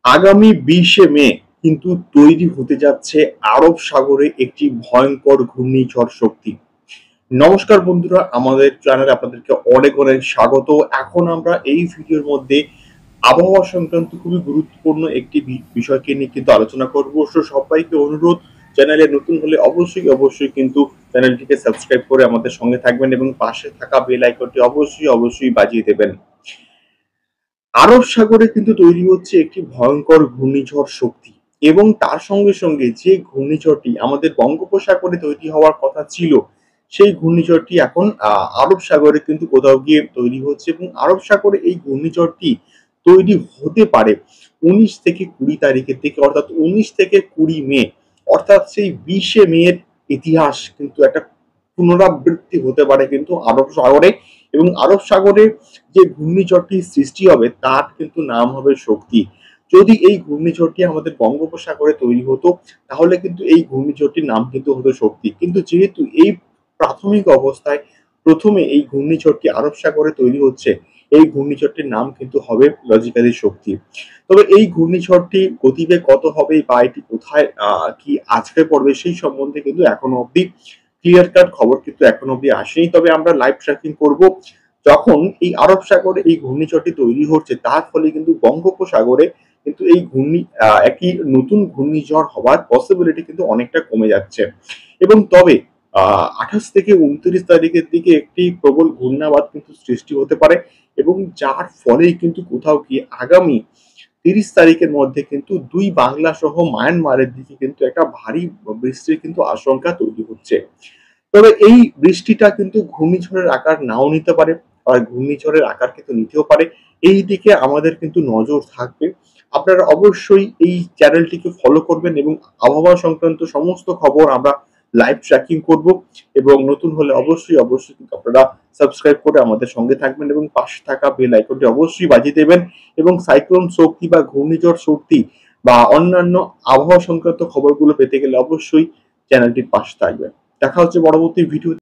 আগামী 20শে মে কিন্তু তৈরি হতে যাচ্ছে আরব সাগরে একটি ভয়ঙ্কর ঘূর্ণিঝড় শক্তি। নমস্কার বন্ধুরা, আমাদের চ্যানেলে আপনাদেরকে অনেক অনেক স্বাগত। এখন আমরা এই ভিডিওর মধ্যে আবহাওয়া সংক্রান্ত খুবই গুরুত্বপূর্ণ একটি বিষয়কে নিয়ে কিন্তু আলোচনা করব। সবাইকে অনুরোধ, চ্যানেলে নতুন হলে অবশ্যই কিন্তু চ্যানেলটিকে সাবস্ক্রাইব করে আমাদের সঙ্গে থাকবেন এবং পাশে থাকা বেল আইকনটি অবশ্যই বাজিয়ে দেবেন। আরব সাগরে কিন্তু তৈরি হচ্ছে একটি ভয়ঙ্কর ঘূর্ণিঝড় শক্তি এবং তার সঙ্গে যে ঘূর্ণিঝড়টি আমাদের বঙ্গোপসাগরে তৈরি হওয়ার কথা ছিল, সেই ঘূর্ণিঝড়টি এখন আরব সাগরে কিন্তু কোথাও গিয়ে তৈরি হচ্ছে এবং আরব সাগরে এই ঘূর্ণিঝড়টি তৈরি হতে পারে 19 থেকে 20 তারিখের থেকে, অর্থাৎ 19 থেকে 20 মে, অর্থাৎ সেই 20শে মে এর ইতিহাস কিন্তু একটা পুনরাবৃত্তি হতে পারে কিন্তু আরব সাগরে। এবং আরব সাগরে যে ঘূর্ণিঝড়টি সৃষ্টি হবে তার কিন্তু নাম হবে শক্তি। যদি এই ঘূর্ণিঝড়টি আমাদের বঙ্গোপসাগরে তৈরি হতো, তাহলে কিন্তু এই ঘূর্ণিঝড়টির নাম কিন্তু হতো শক্তি। কিন্তু যেহেতু এই প্রাথমিক অবস্থায় প্রথমে এই ঘূর্ণিঝড়টি আরব সাগরে তৈরি হচ্ছে, এই ঘূর্ণিঝড়টির নাম কিন্তু হবে লজিক্যালি শক্তি। তবে এই ঘূর্ণিঝড়টি গতিবেগ কত হবে বা এটি কোথায় কি আছড়ে পড়বে, সেই সম্বন্ধে কিন্তু এখনো অব্দি ক্লিয়ার কাট খবর কিন্তু এখনো অব্দি আসেনি। তবে আমরা লাইভ ট্র্যাকিং করব। যখন এই আরব সাগরে এই ঘূর্ণিঝড়টি তৈরি হচ্ছে, তার ফলে কিন্তু বঙ্গোপসাগরে কিন্তু এই একটি নতুন ঘূর্ণিঝড় হওয়ার পসিবিলিটি কিন্তু অনেকটা কমে যাচ্ছে। এবং তবে 28 থেকে 29 তারিখের দিকে একটি প্রবল ঘূর্ণাবাত কিন্তু সৃষ্টি হতে পারে এবং যার ফলেই কিন্তু কোথাও গিয়ে আগামী 30 তারিখের মধ্যে কিন্তু দুই বাংলা সহ মায়ানমারের দিকে কিন্তু একটা ভারী বৃষ্টির কিন্তু আশঙ্কা তৈরি হচ্ছে। তবে এই বৃষ্টিটা কিন্তু ঘূর্ণিঝড়ের আকার নাও নিতে পারে, আর ঘূর্ণিঝড়ের আকার কিন্তু নিতেও পারে। এই দিকে আমাদের কিন্তু নজর থাকবে। আপনারা অবশ্যই এই চ্যানেলটিকে ফলো করবেন এবং আবহাওয়া সংক্রান্ত সমস্ত খবর আমরা লাইভ ট্র্যাকিং করব। এবং নতুন হলে অবশ্যই কিন্তু আপনারা সাবস্ক্রাইব করে আমাদের সঙ্গে থাকবেন এবং পাশে থাকা বেল আইকনটি অবশ্যই বাজিয়ে দেবেন। এবং সাইক্লোন শক্তি বা ঘূর্ণিঝড় শক্তি বা অন্যান্য আবহাওয়া সংক্রান্ত খবরগুলো পেতে গেলে অবশ্যই চ্যানেলটির পাশে থাকবেন। দেখা হচ্ছে পরবর্তী ভিডিও।